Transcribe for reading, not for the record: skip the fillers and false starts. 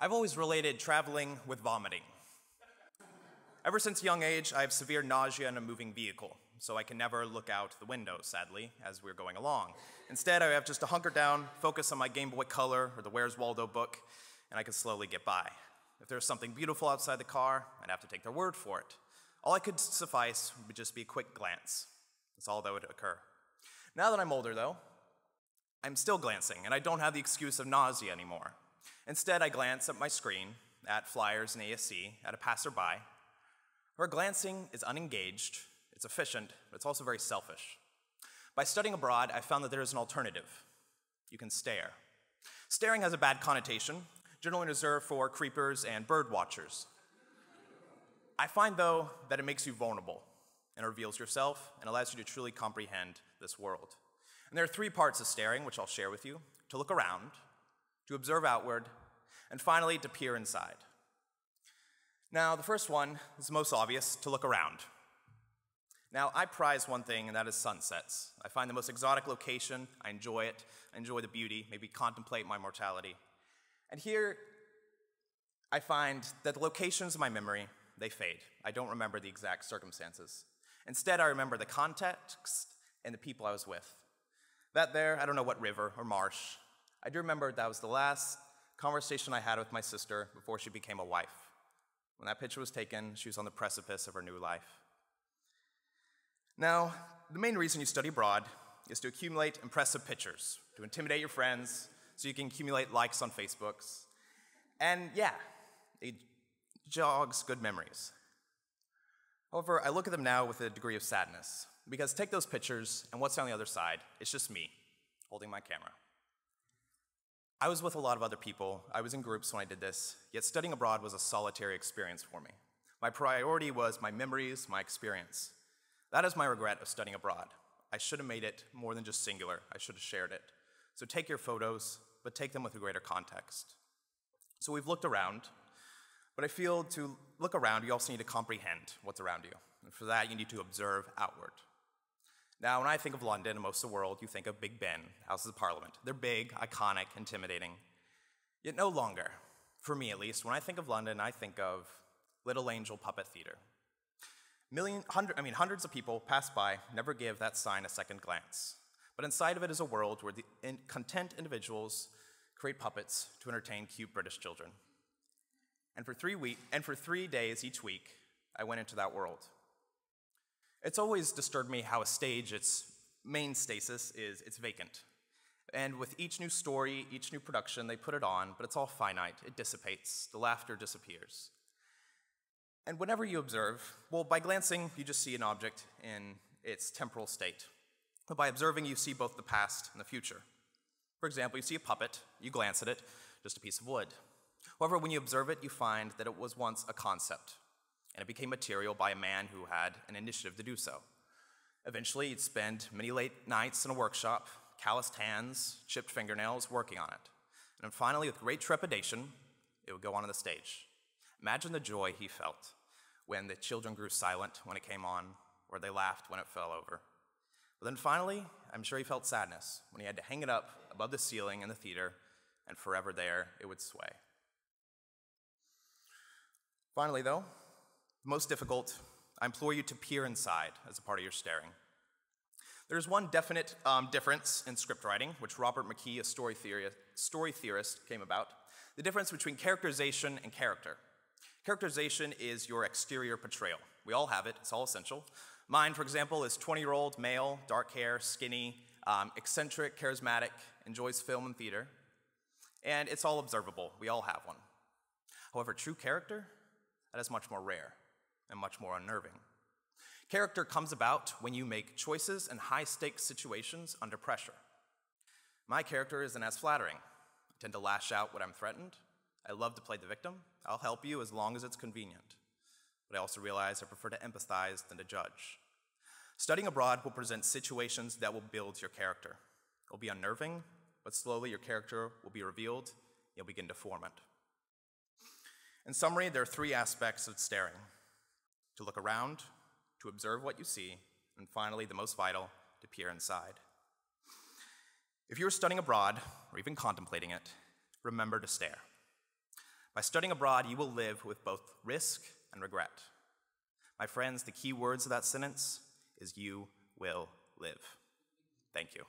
I've always related traveling with vomiting. Ever since a young age, I have severe nausea in a moving vehicle, so I can never look out the window, sadly, as we're going along. Instead, I have just to hunker down, focus on my Game Boy Color or the Where's Waldo book, and I can slowly get by. If there's something beautiful outside the car, I'd have to take their word for it. All I could suffice would just be a quick glance. That's all that would occur. Now that I'm older, though, I'm still glancing, and I don't have the excuse of nausea anymore. Instead, I glance at my screen, at flyers and ASC, at a passerby, where glancing is unengaged, it's efficient, but it's also very selfish. By studying abroad, I found that there is an alternative. You can stare. Staring has a bad connotation, generally reserved for creepers and bird watchers. I find, though, that it makes you vulnerable and reveals yourself and allows you to truly comprehend this world. And there are three parts of staring, which I'll share with you: to look around, to observe outward, and finally, to peer inside. Now, the first one is the most obvious: to look around. Now, I prize one thing, and that is sunsets. I find the most exotic location, I enjoy it, I enjoy the beauty, maybe contemplate my mortality. And here, I find that the locations of my memory, they fade. I don't remember the exact circumstances. Instead, I remember the context and the people I was with. That there, I don't know what river or marsh. I do remember that was the last conversation I had with my sister before she became a wife. When that picture was taken, she was on the precipice of her new life. Now, the main reason you study abroad is to accumulate impressive pictures, to intimidate your friends, so you can accumulate likes on Facebooks. And yeah, it jogs good memories. However, I look at them now with a degree of sadness, because take those pictures, and what's on the other side? It's just me, holding my camera. I was with a lot of other people, I was in groups when I did this, yet studying abroad was a solitary experience for me. My priority was my memories, my experience. That is my regret of studying abroad. I should have made it more than just singular, I should have shared it. So take your photos, but take them with a greater context. So we've looked around, but I feel to look around, you also need to comprehend what's around you. And for that, you need to observe outward. Now, when I think of London and most of the world, you think of Big Ben, Houses of Parliament. They're big, iconic, intimidating. Yet no longer, for me at least, when I think of London, I think of Little Angel Puppet Theater. Hundreds of people pass by, never give that sign a second glance. But inside of it is a world where the content individuals create puppets to entertain cute British children. And for 3 days each week, I went into that world. It's always disturbed me how a stage, its main stasis is it's vacant. And with each new story, each new production, they put it on, but it's all finite, it dissipates, the laughter disappears. And whenever you observe, well, by glancing, you just see an object in its temporal state. But by observing, you see both the past and the future. For example, you see a puppet, you glance at it, just a piece of wood. However, when you observe it, you find that it was once a concept, and it became material by a man who had an initiative to do so. Eventually, you'd spend many late nights in a workshop, calloused hands, chipped fingernails, working on it. And then finally, with great trepidation, it would go onto the stage. Imagine the joy he felt when the children grew silent when it came on, or they laughed when it fell over. But then finally, I'm sure he felt sadness when he had to hang it up above the ceiling in the theater, and forever there, it would sway. Finally, though, most difficult, I implore you to peer inside as a part of your staring. There's one definite difference in script writing, which Robert McKee, a story theorist, came about. The difference between characterization and character. Characterization is your exterior portrayal. We all have it, it's all essential. Mine, for example, is 20-year-old male, dark hair, skinny, eccentric, charismatic, enjoys film and theater. And it's all observable, we all have one. However, true character, that is much more rare and much more unnerving. Character comes about when you make choices in high-stakes situations under pressure. My character isn't as flattering. I tend to lash out when I'm threatened. I love to play the victim. I'll help you as long as it's convenient. But I also realize I prefer to empathize than to judge. Studying abroad will present situations that will build your character. It will be unnerving, but slowly your character will be revealed. You'll begin to form it. In summary, there are three aspects of staring: to look around, to observe what you see, and finally, the most vital, to peer inside. If you are studying abroad, or even contemplating it, remember to stare. By studying abroad, you will live with both risk and regret. My friends, the key words of that sentence is you will live. Thank you.